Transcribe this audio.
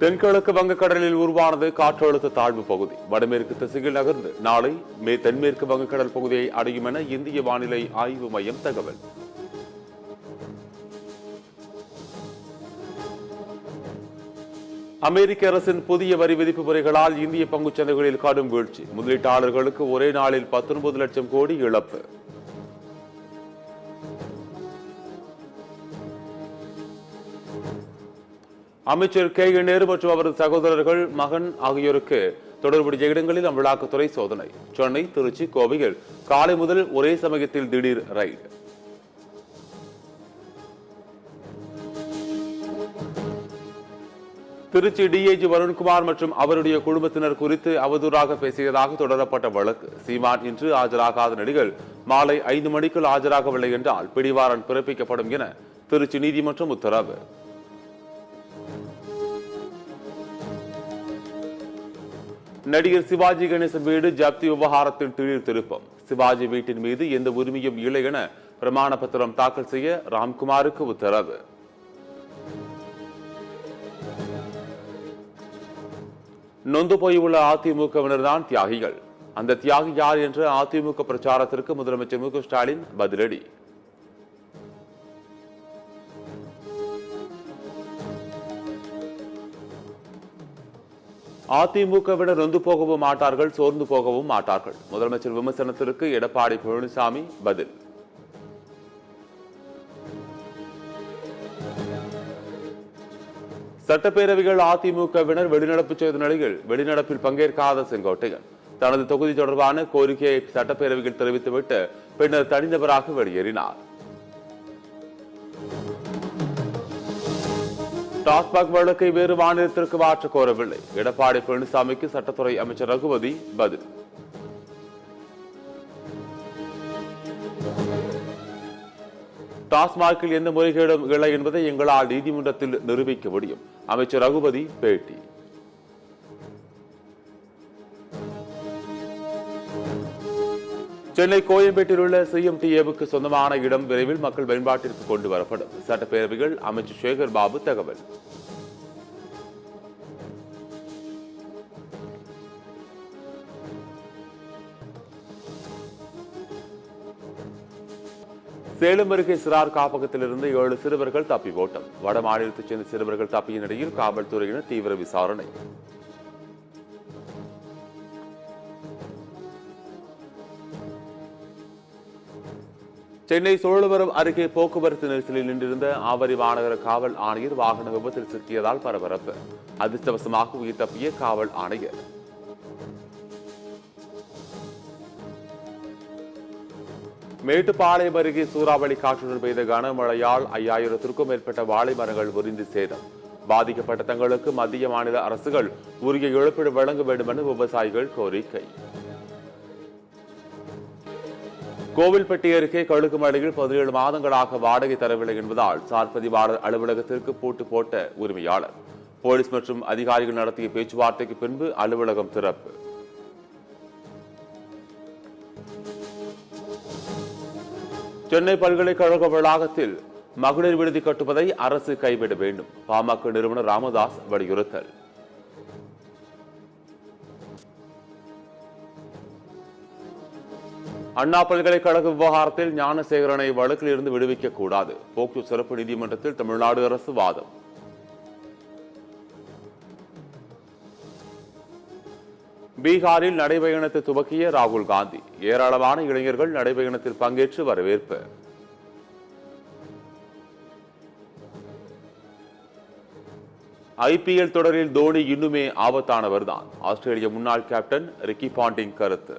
தென்கிழக்கு வங்கக்கடலில் உருவானது காற்றழுத்த தாழ்வு பகுதி வடமேற்கு திசையில் நகர்ந்து நாளை தென்மேற்கு வங்கக்கடல் பகுதியை அடையும் என இந்திய வானிலை ஆய்வு மையம் தகவல். அமெரிக்க அரசின் புதிய வரி விதிப்பு முறைகளால் இந்திய பங்குச்சந்தைகளில் கடும் வீழ்ச்சி. முதலீட்டாளர்களுக்கு ஒரே நாளில் 19 லட்சம் கோடி இழப்பு. அமைச்சர் கே என் நேரு மற்றும் அவரது சகோதரர்கள் மகன் ஆகியோருக்கு தொடர்புடைய இடங்களில் அமலாக்கத்துறை சோதனை. சென்னை, திருச்சி, கோவையில் காலை முதல் ஒரே சமயத்தில் திடீர் ரைடு. திருச்சி டிஐஜி வருண்குமார் மற்றும் அவருடைய குடும்பத்தினர் குறித்து அவதூறாக பேசியதாக தொடரப்பட்ட வழக்கு. சீமான் இன்று ஆஜராகாத நடிகர் மாலை 5 மணிக்குள் ஆஜராகவில்லை என்றால் பிடிவாரண்ட் பிறப்பிக்கப்படும் என திருச்சி நீதிமன்றம் உத்தரவு. நடிகர் சிவாஜி கணேசன் வீடு ஜப்தி விவகாரத்தில் திடீர் திருப்பம். சிவாஜி வீட்டின் மீது எந்த உரிமையும் இல்லை என பிரமாண பத்திரம் தாக்கல் செய்ய ராம்குமாருக்கு உத்தரவு. நொந்து போயுள்ள அதிமுகவினர் தான் தியாகிகள். அந்த தியாகி யார் என்ற அதிமுக பிரச்சாரத்திற்கு முதலமைச்சர் மு க ஸ்டாலின் பதிலடி. அதிமுகவினர் நொந்து போகவும் மாட்டார்கள், சோர்ந்து போகவும் மாட்டார்கள். முதலமைச்சர் விமர்சனத்திற்கு எடப்பாடி பழனிசாமி பதில். சட்டப்பேரவைகள் அதிமுகவினர் வெளிநடப்பு செய்த நிலையில் வெளிநடப்பில் பங்கேற்காத செங்கோட்டையன் தனது தொகுதி தொடர்பான கோரிக்கையை சட்டப்பேரவையில் தெரிவித்துவிட்டு பின்னர் தனிநபராக வெளியேறினார். டாஸ்மாக் வழக்கை வேறு மாநிலத்திற்கு மாற்ற கோரவில்லை. எடப்பாடி பழனிசாமிக்கு சட்டத்துறை அமைச்சர் ரகுபதி பதில். டாஸ்மாகில் எந்த முறைகேடும் இல்லை என்பதை எங்களால் நீதிமன்றத்தில் நிரூபிக்க முடியும். அமைச்சர் ரகுபதி பேட்டி. சென்னை கோயம்பேட்டில் உள்ள சிஎம்டிஏவுக்கு சொந்தமான இடம் விரைவில் மக்கள் பயன்பாட்டிற்கு கொண்டு வரப்படும். சட்டப்பேரவைகள் அமைச்சர் சேகர் பாபு தகவல். சேலம் அருகே சிறார் காப்பகத்திலிருந்து 7 சிறுவர்கள் தப்பி ஓட்டம். வட மாநிலத்தைச் சேர்ந்த சிறுவர்கள் தப்பிய நிலையில் காவல்துறையினர் தீவிர விசாரணை. சென்னை சோழவரம் அருகே போக்குவரத்து நெரிசலில் நின்றிருந்த ஆவரி மாநகர காவல் ஆணையர் வாகன விபத்தில் சிக்கியதால் பரபரப்பு. அதிர்ஷ்டவசமாக உயிர் தப்பிய காவல் ஆணையர். மேட்டுப்பாளையம் அருகே சூறாவளி காற்றுடன் பெய்த கனமழையால் 5000த்திற்கும் மேற்பட்ட வாழை மரங்கள் உரிந்து சேதம். பாதிக்கப்பட்ட தங்களுக்கு மத்திய மாநில அரசுகள் உரிய இழப்பீடு வழங்க வேண்டும் என விவசாயிகள் கோரிக்கை. கோவில்பட்டி அருகே கழுகுமலையில் 17 மாதங்களாக வாடகை தரவில்லை என்பதால் சார் பதிவாளர் அலுவலகத்திற்கு பூட்டு போட்ட உரிமையாளர். போலீஸ் மற்றும் அதிகாரிகள் நடத்திய பேச்சுவார்த்தைக்கு பின்பு அலுவலகம் திறப்பு. சென்னை பல்கலைக்கழக வளாகத்தில் மகளிர் விடுதி கட்டுவதை அரசு கைவிட வேண்டும். பாமக நிறுவனர் ராமதாஸ் வலியுறுத்தல். அண்ணா பல்கலைக்கழக விவகாரத்தில் ஞானசேகரனை வழக்கில் இருந்து விடுவிக்க கூடாது. போக்சோ சிறப்பு நீதிமன்றத்தில் தமிழ்நாடு அரசு வாதம். பீகாரில் நடைபயணத்தை துவக்கிய ராகுல் காந்தி. ஏராளமான இளைஞர்கள் நடைபயணத்தில் பங்கேற்று வரவேற்பு. IPL தொடரில் தோனி இன்னுமே ஆபத்தானவர்தான். ஆஸ்திரேலிய முன்னாள் கேப்டன் ரிக்கி பாண்டிங் கருத்து.